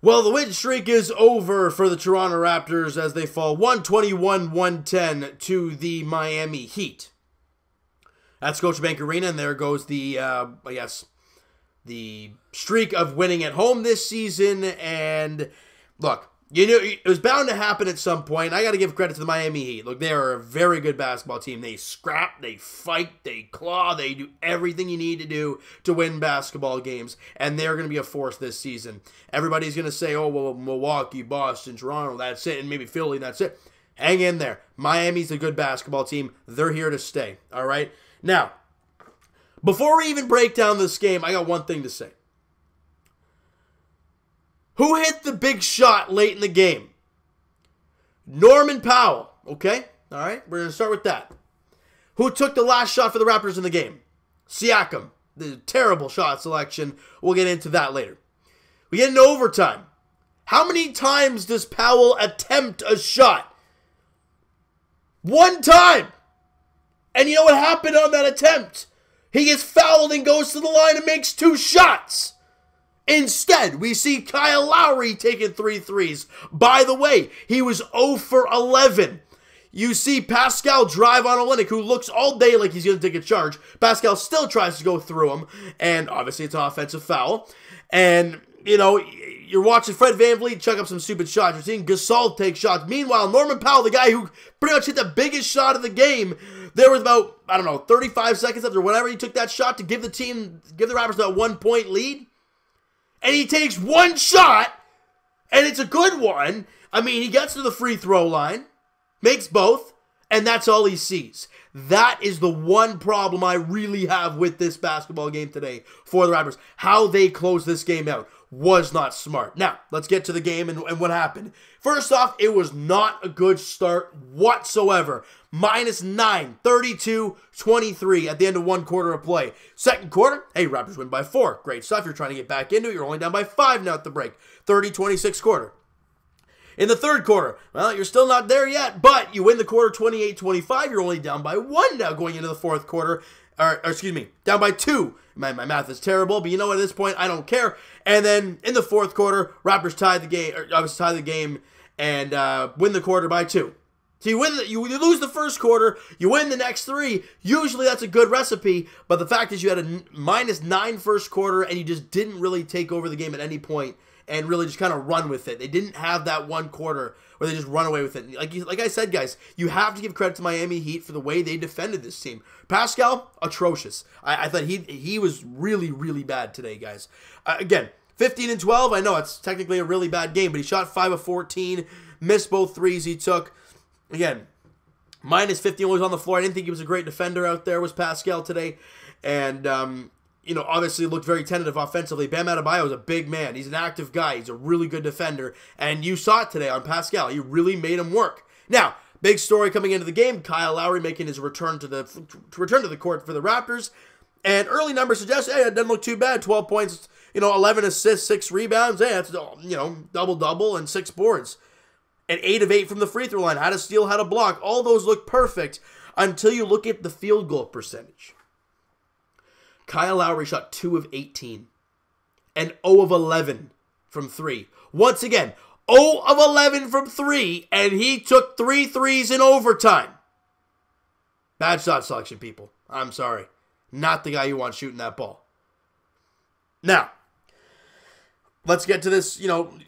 Well, the win streak is over for the Toronto Raptors as they fall 121-110 to the Miami Heat. At Scotiabank Arena, and there goes the, the streak of winning at home this season. And look, you knew it was bound to happen at some point. I got to give credit to the Miami Heat. Look, they are a very good basketball team. They scrap, they fight, they claw, they do everything you need to do to win basketball games. And they're going to be a force this season. Everybody's going to say, oh, well, Milwaukee, Boston, Toronto, that's it. And maybe Philly, that's it. Hang in there. Miami's a good basketball team. They're here to stay, all right? Now, before we even break down this game, I got one thing to say. Who hit the big shot late in the game? Norman Powell, okay? All right, we're going to start with that. Who took the last shot for the Raptors in the game? Siakam. The terrible shot selection. We'll get into that later. We get into overtime. How many times does Powell attempt a shot? One time. And you know what happened on that attempt? He gets fouled and goes to the line and makes 2 shots. Instead, we see Kyle Lowry taking 3 threes. By the way, he was 0 for 11. You see Pascal drive on Olynyk, who looks all day like he's going to take a charge. Pascal still tries to go through him, and obviously it's an offensive foul. And, you know, you're watching Fred VanVleet chuck up some stupid shots. You're seeing Gasol take shots. Meanwhile, Norman Powell, the guy who pretty much hit the biggest shot of the game, there was about, 35 seconds after whenever he took that shot to give the Raptors that 1-point lead. And he takes 1 shot, and it's a good one. I mean, he gets to the free throw line, makes both, and that's all he sees. That is the one problem I really have with this basketball game today for the Raptors. How they closed this game out was not smart. Now, let's get to the game and what happened. First off, it was not a good start whatsoever. -9, 32-23 at the end of 1 quarter of play. Second quarter, hey, Raptors win by 4. Great stuff. You're trying to get back into it. You're only down by 5 now at the break. 30-26 quarter. In the third quarter, well, you're still not there yet, but you win the quarter 28-25. You're only down by 1 now going into the fourth quarter. Or excuse me, down by 2. My math is terrible, but you know what? At this point, I don't care. And then in the fourth quarter, Raptors tie the game and win the quarter by 2. So you lose the first quarter, you win the next 3. Usually that's a good recipe, but the fact is you had a -9 first quarter and you just didn't really take over the game at any point and really just kind of run with it. They didn't have that 1 quarter where they just run away with it. Like I said, guys, you have to give credit to Miami Heat for the way they defended this team. Pascal, atrocious. I thought he was really, really bad today, guys. Again, 15-12, I know it's technically a really bad game, but he shot 5 of 14, missed both threes he took. Again, -50 was on the floor. I didn't think he was a great defender out there, was Pascal today. And, obviously looked very tentative offensively. Bam Adebayo is a big man. He's an active guy. He's a really good defender. And you saw it today on Pascal. He really made him work. Now, big story coming into the game. Kyle Lowry making his return to the court for the Raptors. And early numbers suggest, hey, it doesn't look too bad. 12 points, 11 assists, 6 rebounds. Hey, that's, double-double and 6 boards. And 8 of 8 from the free throw line. Had a steal, had a block. All those look perfect until you look at the field goal percentage. Kyle Lowry shot 2 of 18 and 0 of 11 from 3. Once again, 0 of 11 from 3, and he took 3 threes in overtime. Bad shot selection, people. I'm sorry. Not the guy you want shooting that ball. Now, let's get to this,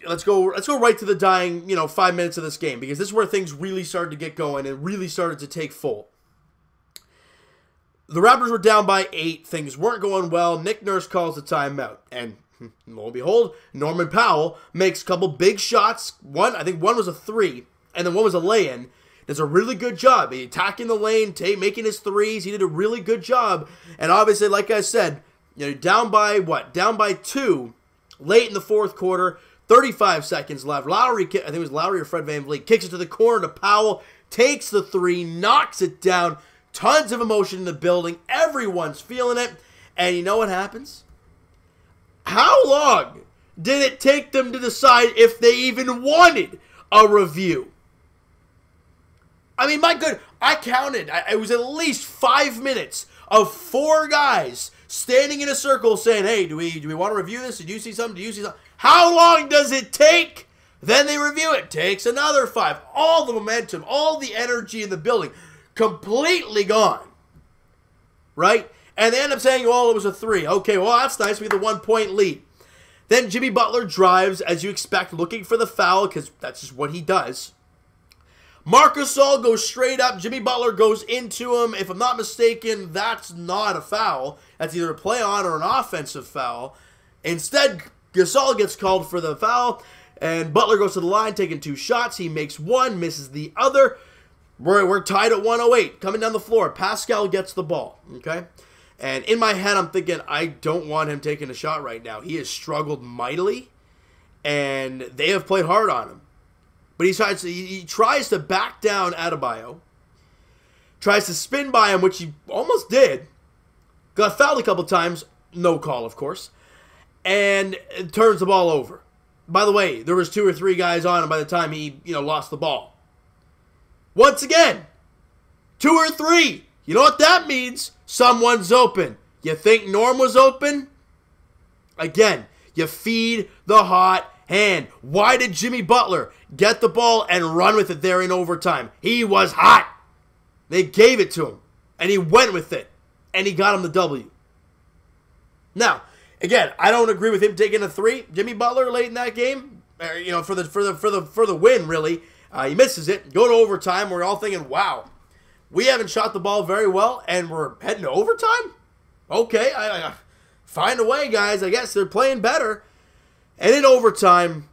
let's go right to the dying, 5 minutes of this game, because this is where things really started to get going and really started to take full. The Raptors were down by 8. Things weren't going well. Nick Nurse calls the timeout. And lo and behold, Norman Powell makes a couple big shots. I think one was a 3, and then one was a lay-in. Does a really good job. He attacking the lane, making his threes. He did a really good job. And obviously, like I said, down by 2 late in the fourth quarter. 35 seconds left. Lowry, I think it was Lowry or Fred VanVleet, kicks it to the corner to Powell, takes the 3, knocks it down. Tons of emotion in the building. Everyone's feeling it. And you know what happens? How long did it take them to decide if they even wanted a review? I mean, my good, I counted. It was at least 5 minutes of 4 guys standing in a circle saying, hey, do we want to review this? Did you see something? Do you see something? How long does it take? Then they review it. Takes another 5. All the momentum, all the energy in the building, completely gone. Right? And they end up saying, well, it was a 3. Okay, well, that's nice. We have the 1-point lead. Then Jimmy Butler drives, as you expect, looking for the foul, because that's just what he does. Marc Gasol goes straight up. Jimmy Butler goes into him. If I'm not mistaken, that's not a foul. That's either a play on or an offensive foul. Instead, Gasol gets called for the foul, and Butler goes to the line, taking 2 shots. He makes 1, misses the other. We're tied at 108. Coming down the floor, Pascal gets the ball, okay? And in my head, I'm thinking, I don't want him taking a shot right now. He has struggled mightily, and they have played hard on him. But he tries to back down Adebayo, tries to spin by him, which he almost did. Got fouled a couple times, no call, of course, and turns the ball over. By the way, there was 2 or 3 guys on him by the time he, lost the ball. Once again, 2 or 3. You know what that means? Someone's open. You think Norm was open? Again, you feed the hot hand. Why did Jimmy Butler get the ball and run with it there in overtime? He was hot. They gave it to him, and he went with it, and he got him the W. Now, again, I don't agree with him taking a 3. Jimmy Butler late in that game, for the win, really, he misses it. Go to overtime. We're all thinking, wow, we haven't shot the ball very well, and we're heading to overtime? Okay, I find a way, guys. I guess they're playing better. And in overtime,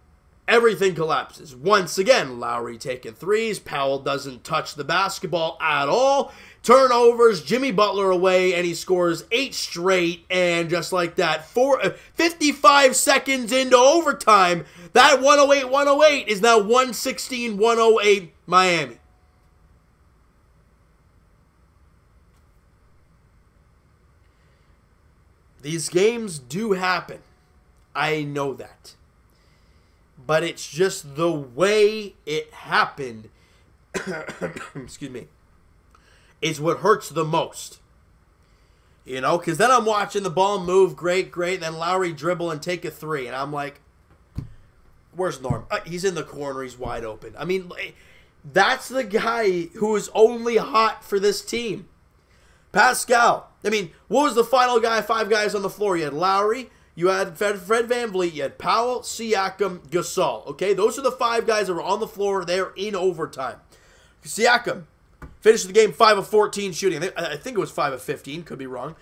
everything collapses. Once again, Lowry taking 3s. Powell doesn't touch the basketball at all. Turnovers, Jimmy Butler away, and he scores 8 straight. And just like that, 55 seconds into overtime, that 108-108 is now 116-108 Miami. These games do happen. I know that. But it's just the way it happened, excuse me, is what hurts the most. Because then I'm watching the ball move, great, and then Lowry dribble and take a 3. And I'm like, where's Norm? He's in the corner, he's wide open. I mean, that's the guy who is only hot for this team. Pascal. I mean, what was the final guy? 5 guys on the floor. You had Lowry, you had Fred VanVleet, you had Powell, Siakam, Gasol. Okay, those are the 5 guys that were on the floor there in overtime. Siakam finished the game 5 of 14 shooting. I think it was 5 of 15. Could be wrong.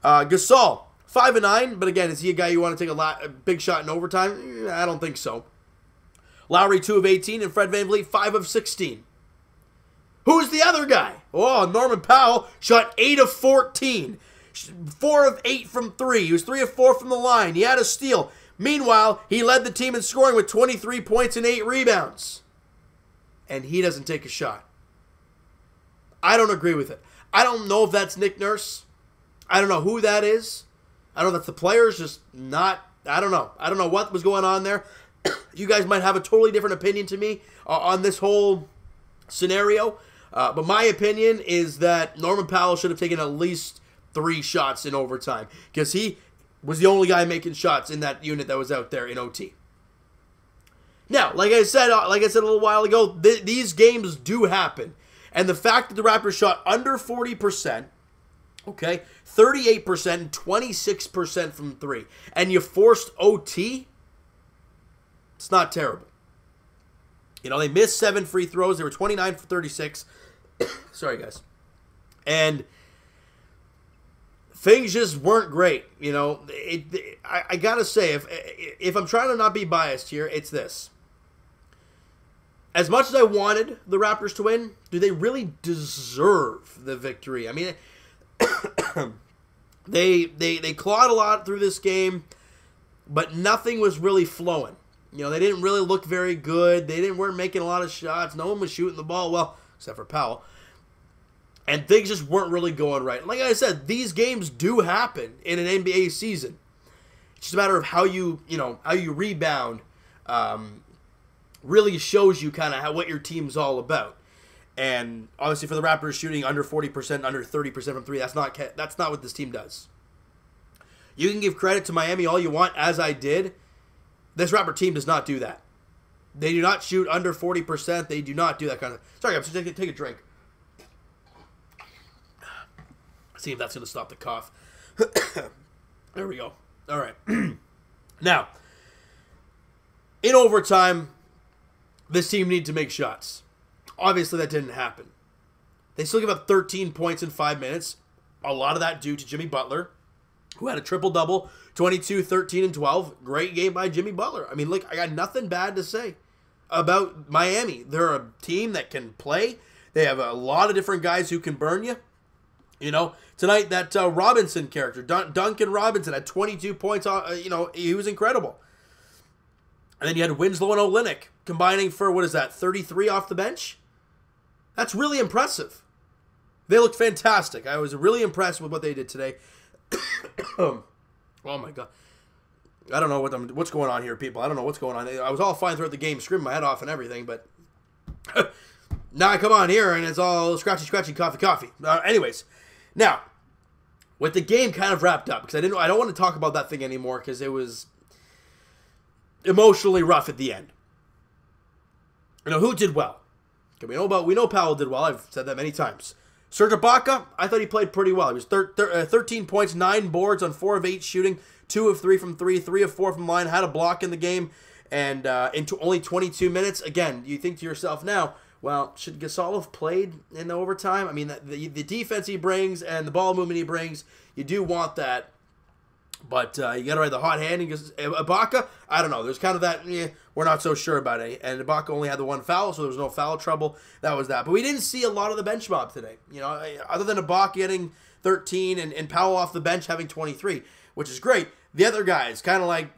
Gasol, 5 of 9. But again, is he a guy you want to take a big shot in overtime? I don't think so. Lowry, 2 of 18. And Fred VanVleet, 5 of 16. Who's the other guy? Oh, Norman Powell shot 8 of 14. 4 of 8 from 3. He was 3 of 4 from the line. He had a steal. Meanwhile, he led the team in scoring with 23 points and 8 rebounds. And he doesn't take a shot. I don't agree with it. I don't know if that's Nick Nurse. I don't know who that is. I don't know if that's the players, just not. I don't know. I don't know what was going on there. You guys might have a totally different opinion to me on this whole scenario. But my opinion is that Norman Powell should have taken at least 3 shots in overtime, because he was the only guy making shots in that unit that was out there in OT. Now, like I said a little while ago, these games do happen, and the fact that the Raptors shot under 40%, okay, 38% and 26% from 3, and you forced OT, it's not terrible. They missed 7 free throws. They were 29 for 36. Sorry, guys. And things just weren't great. I got to say, if I'm trying to not be biased here, it's this. As much as I wanted the Raptors to win, do they really deserve the victory? I mean, they clawed a lot through this game, but nothing was really flowing. They didn't really look very good. They weren't making a lot of shots. No one was shooting the ball well, except for Powell. And things just weren't really going right. Like I said, these games do happen in an NBA season. It's just a matter of how you rebound. Really shows you kind of what your team's all about. And obviously for the Raptors, shooting under 40%, under 30% from 3, that's not what this team does. You can give credit to Miami all you want, as I did. This Raptor team does not do that. They do not shoot under 40%. They do not do that kind of... Sorry, I'm just going to take a drink. See if that's going to stop the cough. There we go. All right. Now, in overtime, this team needed to make shots. Obviously, that didn't happen. They still give up 13 points in 5 minutes. A lot of that due to Jimmy Butler, who had a triple-double, 22, 13, and 12. Great game by Jimmy Butler. I mean, look, I got nothing bad to say about Miami. They're a team that can play. They have a lot of different guys who can burn you. You know, tonight, that Robinson character, Duncan Robinson, had 22 points. He was incredible. And then you had Winslow and Olynyk combining for, 33 off the bench? That's really impressive. They looked fantastic. I was really impressed with what they did today. Oh, my God. I don't know what's going on here, people. I don't know what's going on. I was all fine throughout the game, screaming my head off and everything, but now I come on here and it's all scratchy, coffee. Anyways, now, with the game kind of wrapped up, because I don't want to talk about that thing anymore because it was emotionally rough at the end. You know, who did well? We know Powell did well. I've said that many times. Serge Ibaka, I thought he played pretty well. He was 13 points, 9 boards on 4 of 8 shooting, 2 of 3 from 3, 3 of 4 from line, had a block in the game, and into only 22 minutes. Again, you think to yourself now, well, should Gasol have played in the overtime? I mean, the defense he brings and the ball movement he brings, you do want that. But you got to ride the hot hand. Ibaka, I don't know. There's kind of that, we're not so sure about it. And Ibaka only had the 1 foul, so there was no foul trouble. That was that. But we didn't see a lot of the bench mob today. You know, other than Ibaka getting 13 and Powell off the bench having 23, which is great. The other guys, kind of like,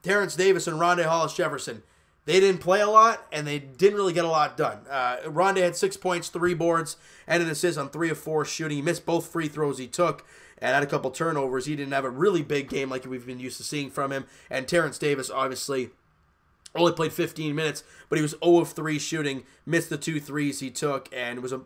Terrence Davis and Rondé Hollis-Jefferson, they didn't play a lot, and they didn't really get a lot done. Rondé had 6 points, 3 boards, and an assist on 3 of 4 shooting. He missed both free throws he took and had a couple turnovers. He didn't have a really big game like we've been used to seeing from him. And Terrence Davis, obviously, only played 15 minutes, but he was 0 of 3 shooting, missed the 2 threes he took, and he was a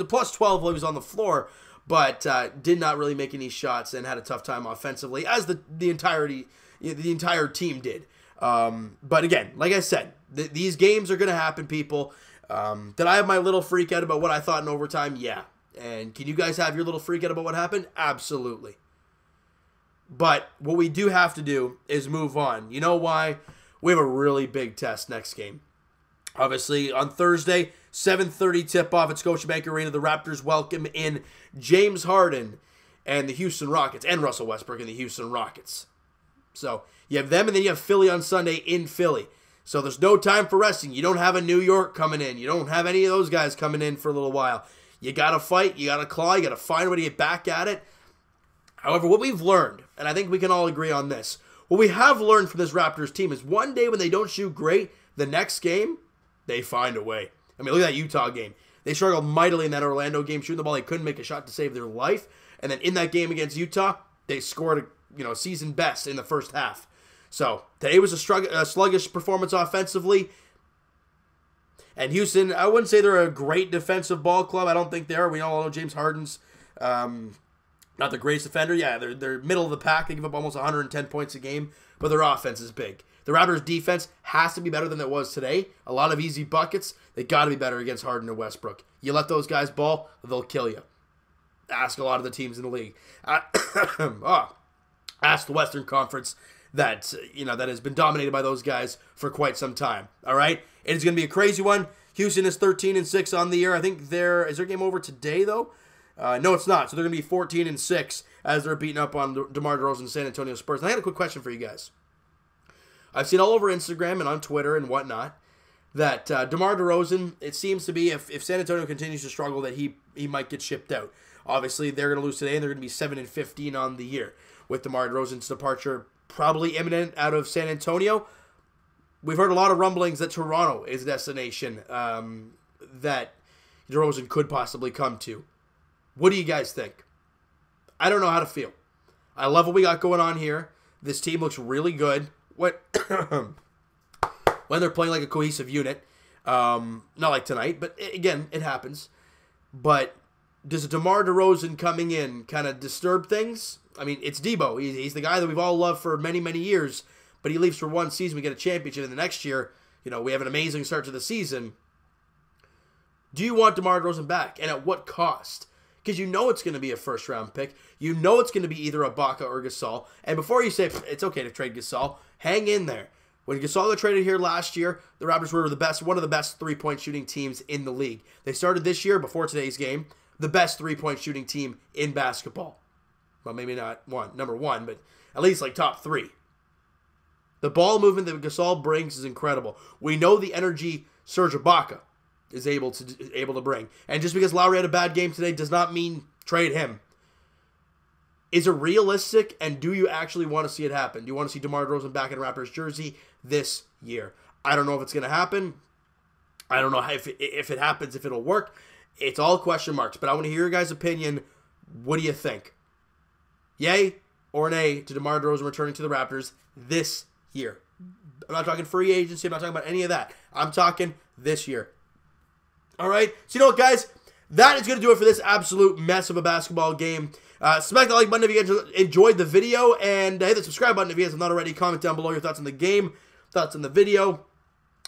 plus 12 while he was on the floor, but did not really make any shots and had a tough time offensively, as the entire team did. But again, like I said, these games are going to happen, people. Did I have my little freak out about what I thought in overtime? Yeah. And can you guys have your little freak out about what happened? Absolutely. But what we do have to do is move on. You know why? We have a really big test next game. Obviously, on Thursday, 7:30 tip-off at Scotiabank Arena. The Raptors welcome in James Harden and the Houston Rockets, and Russell Westbrook and the Houston Rockets. So you have them, and then you have Philly on Sunday in Philly. So there's no time for resting. You don't have a New York coming in. You don't have any of those guys coming in for a little while. You got to fight. You got to claw. You got to find a way to get back at it. However, what we've learned, and I think we can all agree on this, what we have learned from this Raptors team is one day when they don't shoot great, the next game, they find a way. I mean, look at that Utah game. They struggled mightily in that Orlando game, shooting the ball. They couldn't make a shot to save their life. And then in that game against Utah, they scored a season best in the first half. So today was a sluggish performance offensively. And Houston, I wouldn't say they're a great defensive ball club. I don't think they are. We all know James Harden's not the greatest defender. Yeah, they're middle of the pack. They give up almost 110 points a game, but their offense is big. The Raptors' defense has to be better than it was today. A lot of easy buckets. They got to be better against Harden and Westbrook. You let those guys ball, they'll kill you. Ask a lot of the teams in the league. Ask the Western Conference that has been dominated by those guys for quite some time. All right, it's going to be a crazy one. Houston is 13-6 on the year. I think is their game over today though. No, it's not. So they're going to be 14-6 as they're beating up on DeMar DeRozan San Antonio Spurs. And I had a quick question for you guys. I've seen all over Instagram and on Twitter and whatnot that DeMar DeRozan, it seems to be, if San Antonio continues to struggle, that he might get shipped out. Obviously, they're going to lose today, and they're going to be 7-15 on the year with DeMar DeRozan's departure probably imminent out of San Antonio. We've heard a lot of rumblings that Toronto is a destination that DeRozan could possibly come to. What do you guys think? I don't know how to feel. I love what we got going on here. This team looks really good. When they're playing like a cohesive unit. Not like tonight, but again, it happens. But does DeMar DeRozan coming in kind of disturb things? I mean, it's Debo. He's the guy that we've all loved for many, many years. but he leaves for one season, we get a championship, and the next year, you know, we have an amazing start to the season. Do you want DeMar DeRozan back? And at what cost? Because you know it's going to be a first-round pick. You know it's going to be either Ibaka or Gasol. And before you say, it's okay to trade Gasol, hang in there. When Gasol got traded here last year, the Raptors were one of the best three-point shooting teams in the league. They started this year, before today's game, the best three-point shooting team in basketball. Well, maybe not number one, but at least like top three. The ball movement that Gasol brings is incredible. We know the energy Serge Ibaka is able to bring. And just because Lowry had a bad game today does not mean trade him. Is it realistic, and do you actually want to see it happen? Do you want to see DeMar DeRozan back in a Raptors jersey this year? I don't know if it's going to happen. I don't know if it happens, if it'll work. It's all question marks, but I want to hear your guys' opinion. What do you think? Yay or nay to DeMar DeRozan returning to the Raptors this year? I'm not talking free agency. I'm not talking about any of that. I'm talking this year. All right? So you know what, guys? That is going to do it for this absolute mess of a basketball game. Smack the like button if you guys enjoyed the video, and hit the subscribe button if you guys have not already. Comment down below your thoughts on the game, thoughts on the video,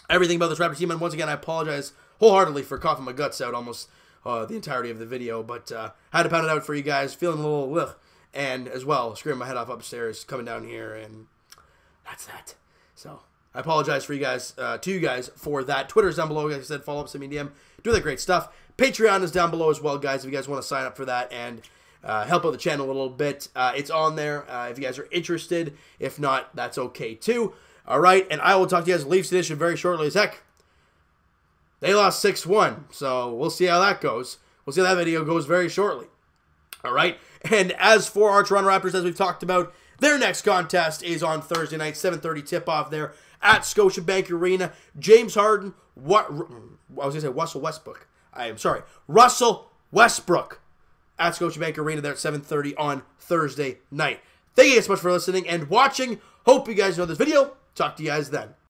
everything about this Raptors team. And once again, I apologize wholeheartedly for coughing my guts out almost the entirety of the video, but I had to pound it out for you guys. Feeling a little ugh, and as well, screaming my head off upstairs, coming down here, and that's that. So I apologize for you guys, to you guys for that. Twitter's down below. Like I said, follow up, send me a DM, do that great stuff. Patreon is down below as well, guys, if you guys want to sign up for that and help out the channel a little bit. It's on there if you guys are interested. If not, that's okay too. All right, and I will talk to you guys Leafs edition very shortly as heck. They lost 6-1, so we'll see how that goes. We'll see how that video goes very shortly. All right, and as for our Toronto Raptors, as we've talked about, their next contest is on Thursday night, 7:30 tip-off there at Scotiabank Arena. James Harden, Russell Westbrook. Russell Westbrook at Scotiabank Arena there at 7:30 on Thursday night. Thank you guys so much for listening and watching. Hope you guys enjoyed this video. Talk to you guys then.